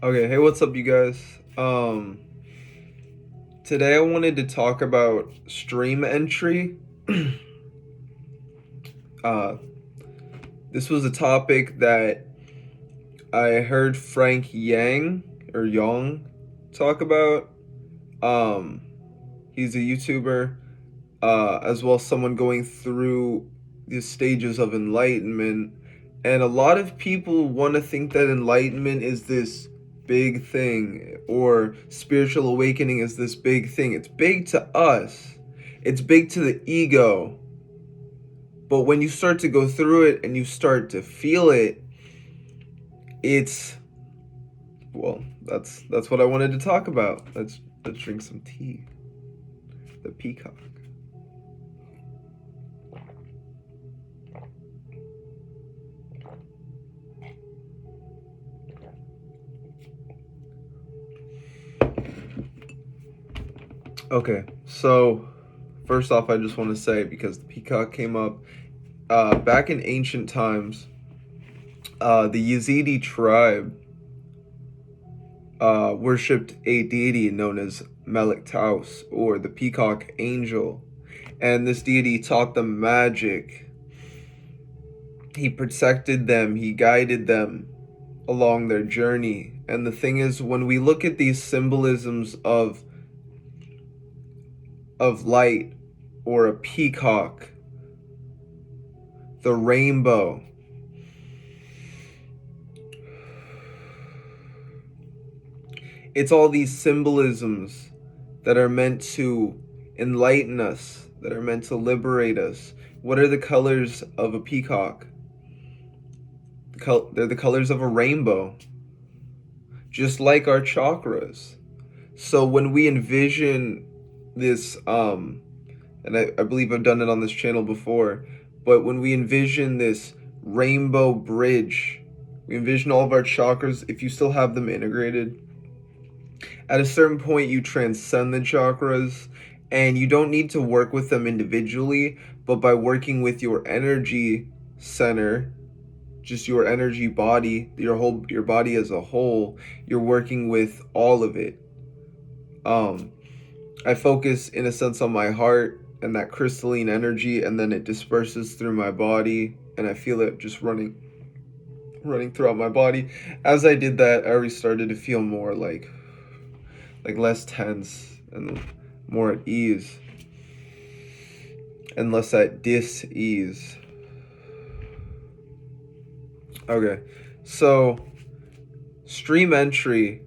Okay, hey, what's up, you guys? Today I wanted to talk about stream entry. uh, this was a topic that I heard Frank Yang talk about. Um, he's a YouTuber, as well as someone going through the stages of enlightenment. And a lot of people want to think that enlightenment is this big thing, or spiritual awakening is this big thing. It's big to us, it's big to the ego. But when you start to go through it and you start to feel it, it's, well, that's what I wanted to talk about. Let's drink some tea. The peacock. Okay, so first off, I just want to say, because the peacock came up, back in ancient times, the Yazidi tribe worshipped a deity known as Melik Taus, or the peacock angel, and this deity taught them magic. He protected them, he guided them along their journey. And the thing is, when we look at these symbolisms of light, or a peacock, the rainbow, it's all these symbolisms that are meant to enlighten us, that are meant to liberate us. What are the colors of a peacock? They're the colors of a rainbow, just like our chakras. So when we envision this, and I believe I've done it on this channel before, but when we envision this rainbow bridge, we envision all of our chakras, if you still have them integrated, at a certain point you transcend the chakras, and you don't need to work with them individually, but by working with your energy center, just your energy body, your body as a whole, you're working with all of it. I focus in a sense on my heart and that crystalline energy, and then it disperses through my body, and I feel it just running throughout my body. As I did that, I already started to feel more like less tense and more at ease, and less at dis-ease. Okay, so stream entry,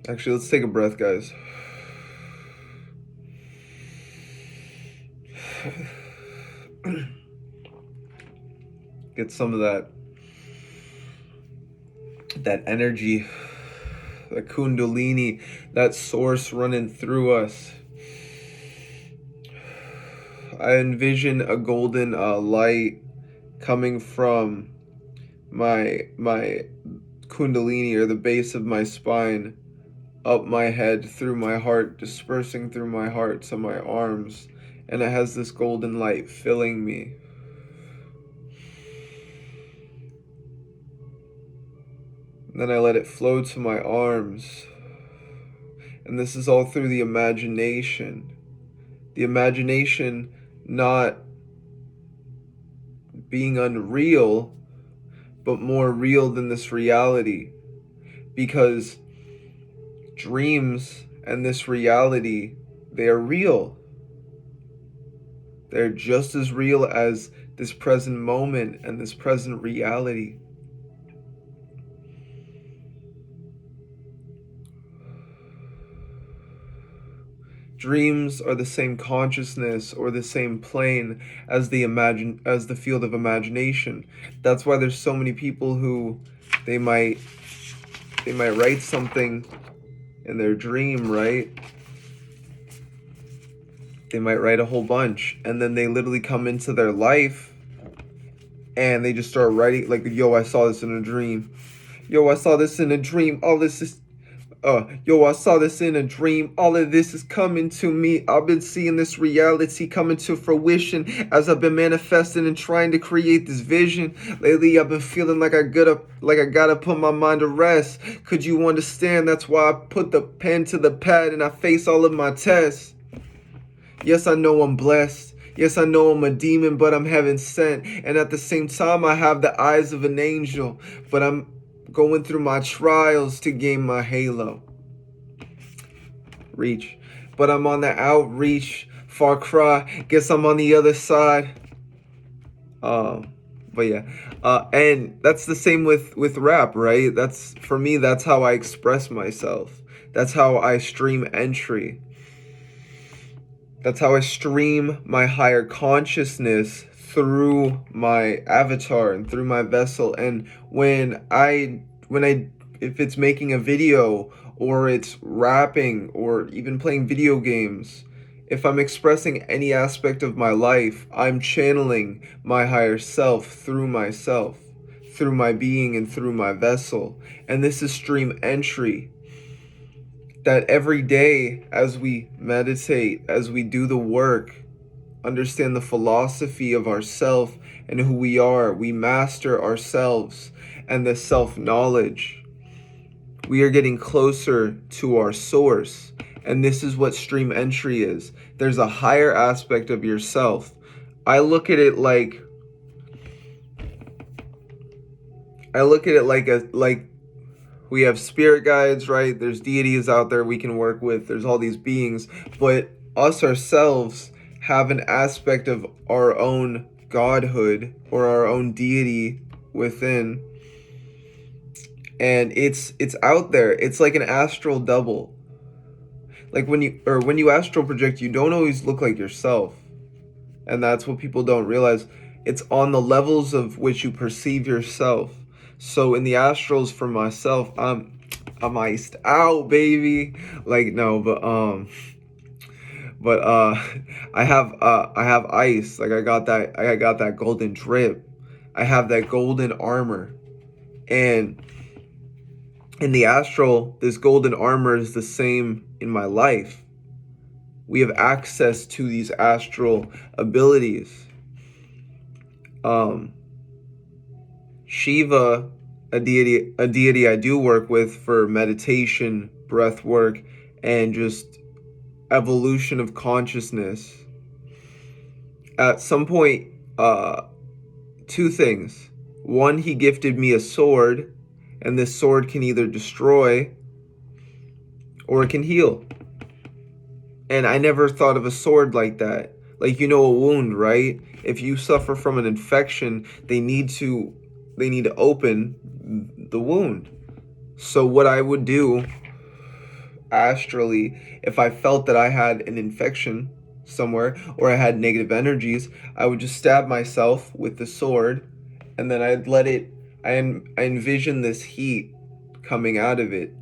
actually, let's take a breath, guys. Get some of that energy, that kundalini, that source running through us. I envision a golden light coming from my kundalini, or the base of my spine, up my head, through my heart, dispersing through my heart to my arms, and it has this golden light filling me. Then I let it flow to my arms. And this is all through the imagination. The imagination not being unreal, but more real than this reality. Because dreams and this reality, they are real. They're just as real as this present moment and this present reality. Dreams are the same consciousness, or the same plane as the field of imagination. That's why there's so many people who they might write something in their dream, right? They might write a whole bunch, and then they literally come into their life and they just start writing, like, yo, I saw this in a dream. Yo, I saw this in a dream. Oh, this is Yo, I saw this in a dream. All of this is coming to me. I've been seeing this reality coming to fruition as I've been manifesting and trying to create this vision. Lately, I've been feeling like I gotta put my mind to rest. Could you understand? That's why I put the pen to the pad and I face all of my tests. Yes, I know I'm blessed. Yes, I know I'm a demon, but I'm heaven sent. And at the same time, I have the eyes of an angel. But I'm going through my trials to gain my halo. Reach. But I'm on the outreach. Far cry. Guess I'm on the other side. But yeah. And that's the same with rap, right? For me, that's how I express myself. That's how I stream entry. That's how I stream my higher consciousness through my avatar and through my vessel. And if it's making a video or it's rapping or even playing video games, if I'm expressing any aspect of my life, I'm channeling my higher self through myself, through my being and through my vessel. And this is stream entry. That every day as we meditate, as we do the work, understand the philosophy of ourself and who we are, we master ourselves and the self-knowledge. We are getting closer to our source. And this is what stream entry is. There's a higher aspect of yourself. I look at it like we have spirit guides, right? There's deities out there we can work with. There's all these beings, but us ourselves have an aspect of our own godhood or our own deity within. And it's out there. It's like an astral double. Like when you astral project, you don't always look like yourself. And that's what people don't realize. It's on the levels of which you perceive yourself. So in the astrals for myself, I'm iced out, baby. Like no, but I have ice. Like I got that golden drip. I have that golden armor. And in the astral, this golden armor is the same in my life. We have access to these astral abilities. Shiva, a deity I do work with for meditation, breath work, and just evolution of consciousness. At some point, two things. One, he gifted me a sword, and this sword can either destroy or it can heal. And I never thought of a sword like that. Like, a wound, right? If you suffer from an infection, they need to open the wound. So what I would do astrally, if I felt that I had an infection somewhere or I had negative energies, I would just stab myself with the sword, and then I'd let it, I envision this heat coming out of it,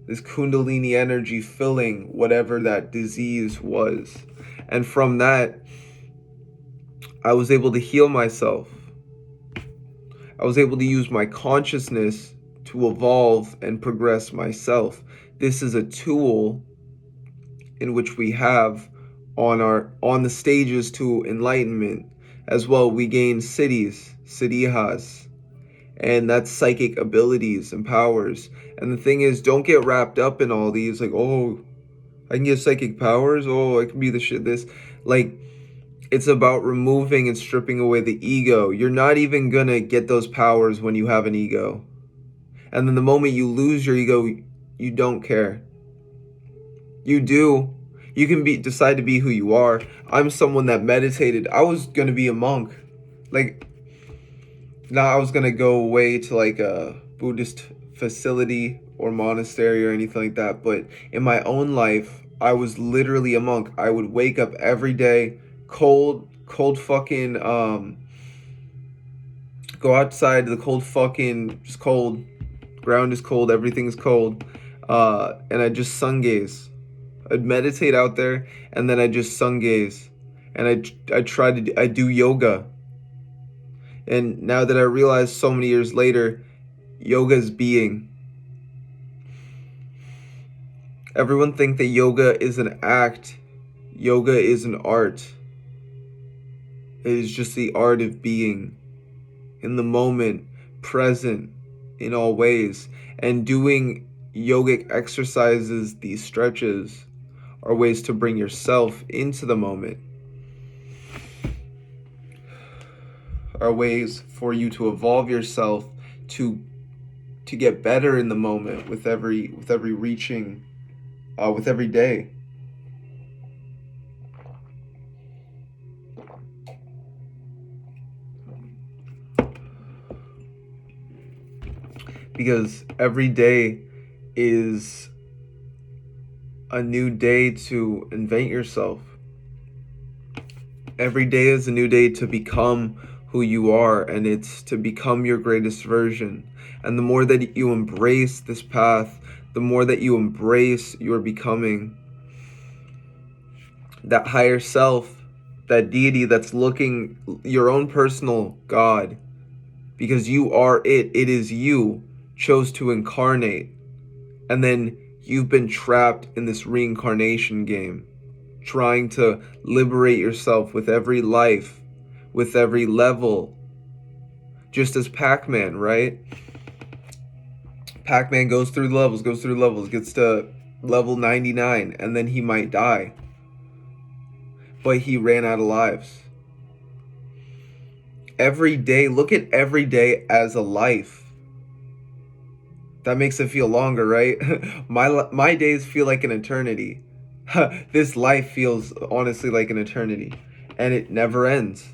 this kundalini energy filling whatever that disease was. And from that, I was able to heal myself. I was able to use my consciousness to evolve and progress myself. This is a tool in which we have on the stages to enlightenment. As well, we gain siddhis, and that's psychic abilities and powers. And the thing is, don't get wrapped up in all these, like, oh, I can get psychic powers, oh, I can be the shit, this. Like, it's about removing and stripping away the ego. You're not even gonna get those powers when you have an ego. And then the moment you lose your ego, you don't care. You do. You can decide to be who you are. I'm someone that meditated. I was gonna be a monk. Like, not I was gonna go away to like a Buddhist facility or monastery or anything like that. But in my own life, I was literally a monk. I would wake up every day, cold fucking, go outside, the cold fucking, just cold. Ground is cold, everything's cold. And I just sun gaze. I'd meditate out there, and then I just sun gaze. And I do yoga. And now that I realize so many years later, yoga is being. Everyone think that yoga is an act. Yoga is an art. It is just the art of being in the moment, present in all ways. And doing yogic exercises, these stretches, are ways to bring yourself into the moment, are ways for you to evolve yourself, to get better in the moment with every reaching, with every day. Because every day is a new day to invent yourself. Every day is a new day to become who you are, and it's to become your greatest version. And the more that you embrace this path, the more that you embrace your becoming, that higher self, that deity that's looking, your own personal God, because you are it. It is you chose to incarnate, and then you've been trapped in this reincarnation game, trying to liberate yourself with every life, with every level. Just as Pac-Man, right? Pac-Man goes through levels, gets to level 99, and then he might die. But he ran out of lives. Every day, look at every day as a life. That makes it feel longer, right? My days feel like an eternity. This life feels honestly like an eternity. And it never ends.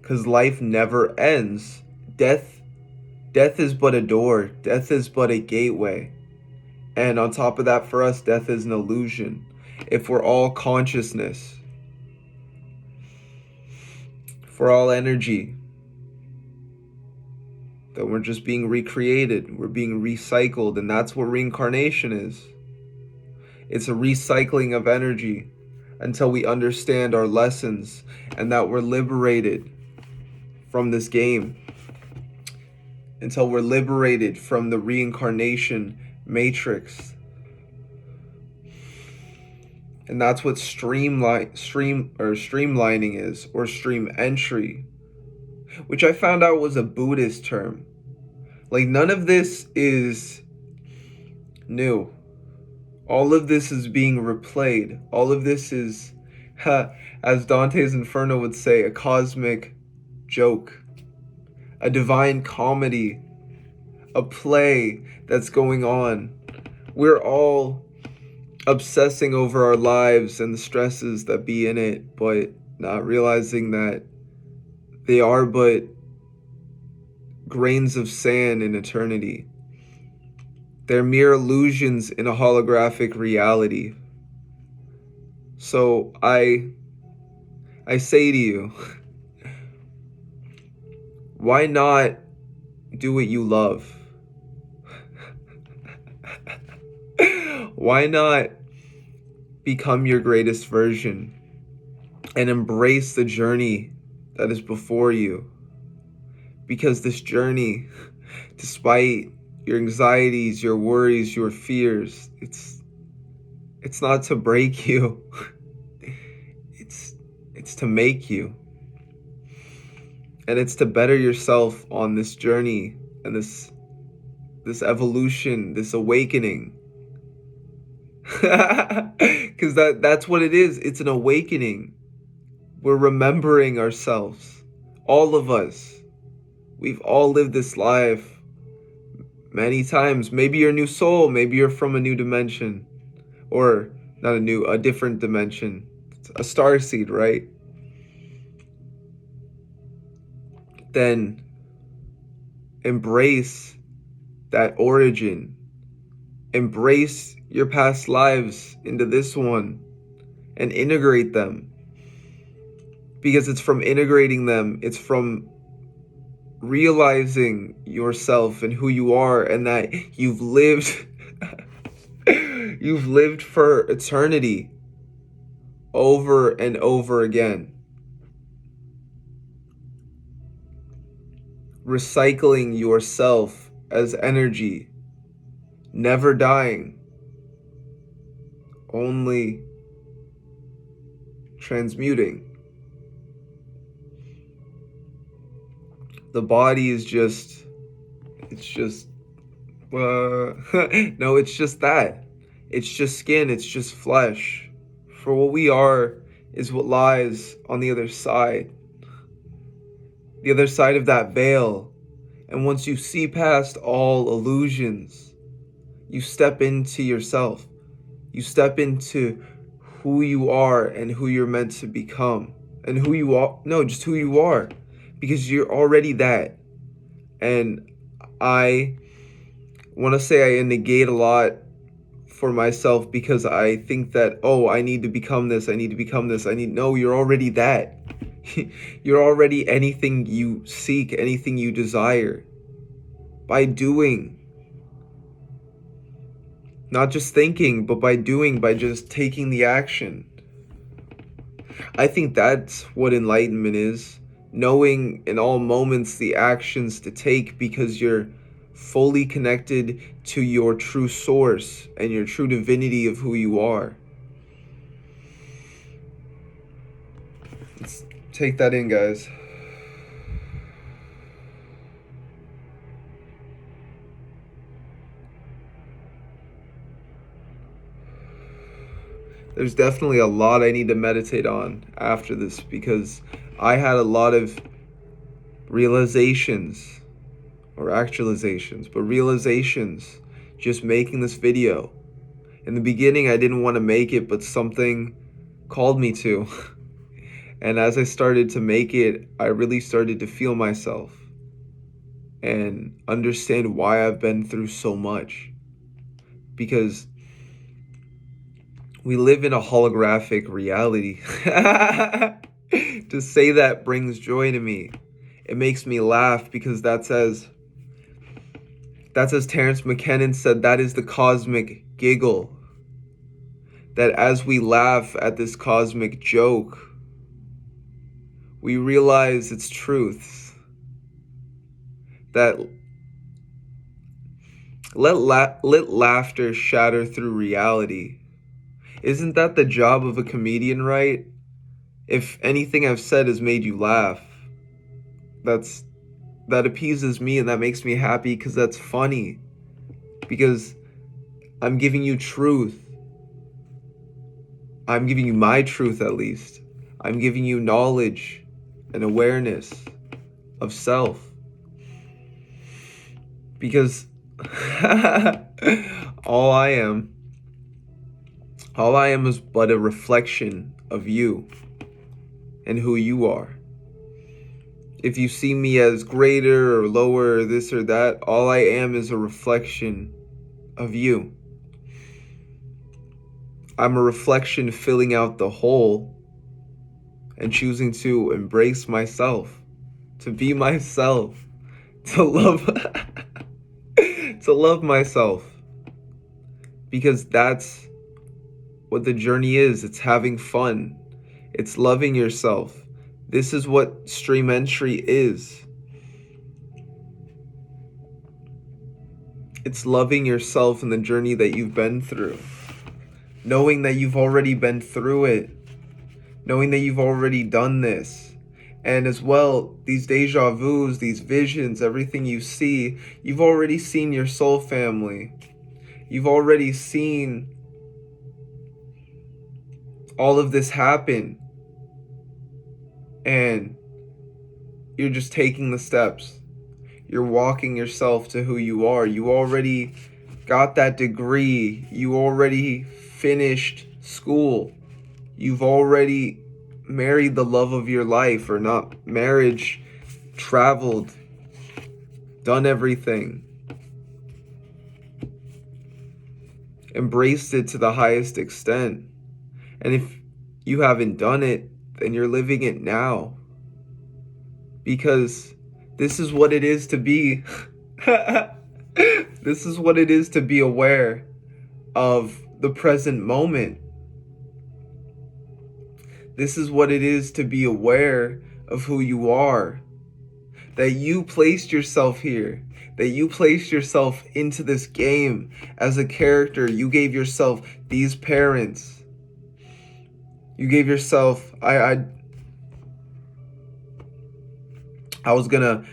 Because life never ends. Death is but a door. Death is but a gateway. And on top of that, for us, death is an illusion. If we're all consciousness, if we're all energy, then we're just being recreated. We're being recycled. And that's what reincarnation is. It's a recycling of energy until we understand our lessons and that we're liberated from this game. Until we're liberated from the reincarnation matrix. And that's what streamlining is, or stream entry, which I found out was a Buddhist term. Like, none of this is new. All of this is being replayed. All of this is, as Dante's Inferno would say, a cosmic joke, a divine comedy, a play that's going on. We're all obsessing over our lives and the stresses that be in it, but not realizing that they are but grains of sand in eternity. They're mere illusions in a holographic reality. So I say to you, why not do what you love? Why not become your greatest version and embrace the journey that is before you? Because this journey, despite your anxieties, your worries, your fears, it's not to break you. It's to make you. And it's to better yourself on this journey and this evolution, this awakening. Because that's what it is. It's an awakening. We're remembering ourselves. All of us. We've all lived this life many times. Maybe you're a new soul. Maybe you're from a new dimension. Or not a different dimension. It's a starseed, right? Then embrace that origin. Embrace your past lives into this one and integrate them. Because it's from integrating them, it's from realizing yourself and who you are, and that you've lived you've lived for eternity over and over again. Recycling yourself as energy, never dying. only transmuting. The body is just, no, it's just that. It's just skin, it's just flesh. For what we are is what lies on the other side of that veil. And once you see past all illusions, you step into yourself. You step into who you are and who you're meant to become. And who you are, no, just who you are. Because you're already that. And I want to say I negate a lot for myself because I think that, oh, I need to become this, no, you're already that. You're already anything you seek, anything you desire. By doing. Not just thinking, but by doing, by just taking the action. I think that's what enlightenment is. Knowing in all moments the actions to take because you're fully connected to your true source and your true divinity of who you are. Let's take that in, guys. There's definitely a lot I need to meditate on after this because I had a lot of realizations, or actualizations, but realizations just making this video. In the beginning, I didn't want to make it, but something called me to. And as I started to make it, I really started to feel myself and understand why I've been through so much. Because we live in a holographic reality. To say that brings joy to me. It makes me laugh because that's as Terence McKenna said, that is the cosmic giggle. That as we laugh at this cosmic joke, we realize its truths. That let laughter shatter through reality. Isn't that the job of a comedian, right? If anything I've said has made you laugh, that appeases me and that makes me happy because that's funny. Because I'm giving you truth. I'm giving you my truth, at least. I'm giving you knowledge and awareness of self. Because all I am is but a reflection of you and who you are. If you see me as greater or lower or this or that, all I am is a reflection of you. I'm a reflection filling out the whole and choosing to embrace myself, to be myself, to love to love myself. Because that's what the journey is. It's having fun. It's loving yourself. This is what stream entry is. It's loving yourself in the journey that you've been through. Knowing that you've already been through it. Knowing that you've already done this. And as well, these deja vus, these visions, everything you see, you've already seen your soul family. You've already seen all of this happen. And you're just taking the steps. You're walking yourself to who you are. You already got that degree. You already finished school. You've already married the love of your life, or not marriage, traveled, done everything. Embraced it to the highest extent. And if you haven't done it, then you're living it now. Because this is what it is to be. This is what it is to be aware of the present moment. This is what it is to be aware of who you are. that you placed yourself here, that you placed yourself into this game as a character. You gave yourself these parents. You gave yourself I was gonna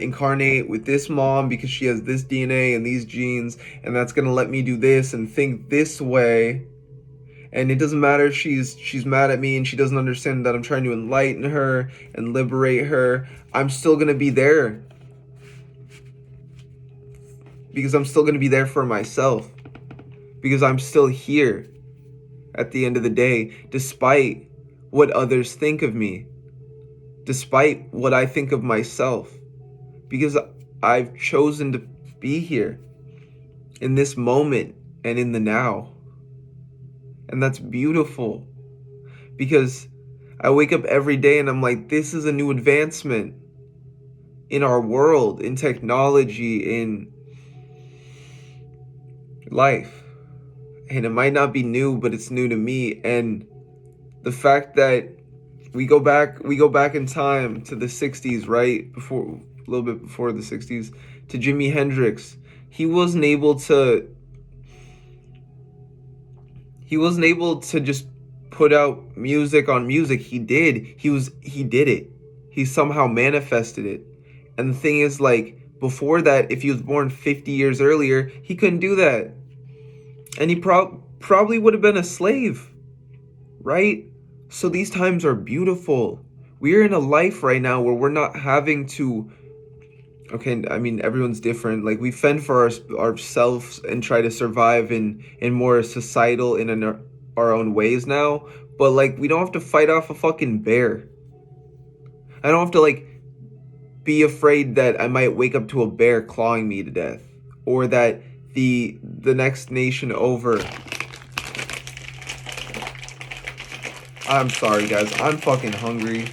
incarnate with this mom because she has this DNA and these genes, and that's gonna let me do this and think this way. And it doesn't matter if she's mad at me and she doesn't understand that I'm trying to enlighten her and liberate her. I'm still gonna be there. Because I'm still gonna be there for myself. Because I'm still here at the end of the day, despite what others think of me. Despite what I think of myself. Because I've chosen to be here in this moment and in the now. And that's beautiful. Because I wake up every day and I'm like, this is a new advancement in our world, in technology, in life. And it might not be new, but it's new to me. And the fact that we go back in time to the 60s, right? Before, a little bit before the 60s, to Jimi Hendrix. He wasn't able to just put out music on music. He did it. He somehow manifested it. And the thing is, like, before that, if he was born 50 years earlier, he couldn't do that. And he probably would have been a slave, right? So these times are beautiful. We're in a life right now where we're not having to, okay, I mean, everyone's different. Like, we fend for ourselves and try to survive in more societal, in our own ways now. But, like, we don't have to fight off a fucking bear. I don't have to, like, be afraid that I might wake up to a bear clawing me to death. Or that the next nation over... I'm sorry, guys. I'm fucking hungry.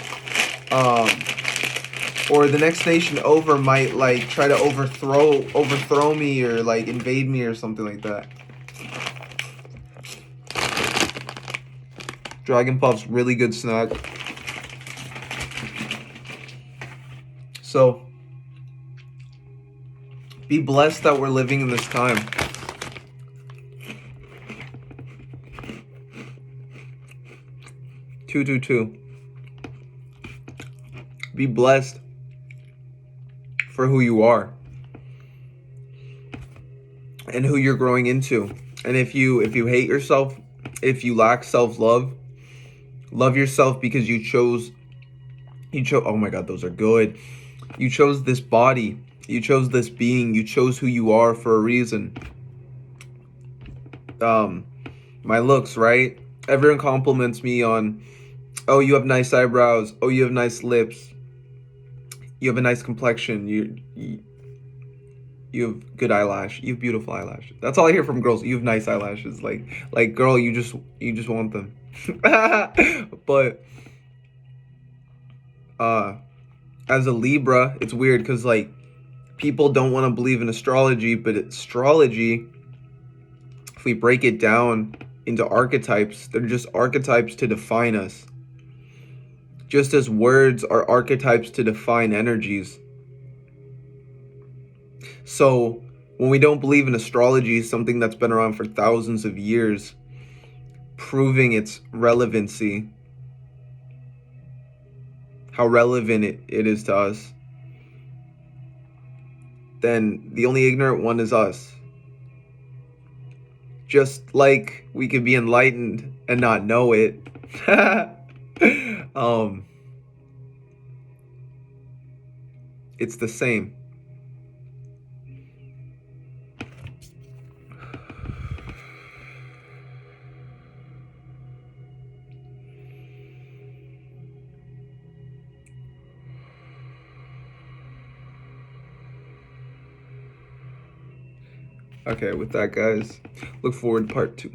Or the next nation over might, like, try to overthrow me or, like, invade me or something like that. Dragon Puff's really good snack. So, be blessed that we're living in this time. Two. Be blessed for who you are and who you're growing into. And if you hate yourself, if you lack self-love, love yourself because you chose, oh my God, those are good. You chose this body. You chose this being. You chose who you are for a reason. My looks, right? Everyone compliments me on, oh, you have nice eyebrows. Oh, you have nice lips. You have a nice complexion. You have good eyelash. You have beautiful eyelashes. That's all I hear from girls. You have nice eyelashes. Like girl, you just want them. But as a Libra, it's weird because, like, people don't want to believe in astrology, but astrology, if we break it down into archetypes, they're just archetypes to define us. Just as words are archetypes to define energies. So when we don't believe in astrology, something that's been around for thousands of years, proving its relevancy, how relevant it is to us, then the only ignorant one is us. Just like we could be enlightened and not know it. It's the same. Okay, with that, guys, look forward to part 2.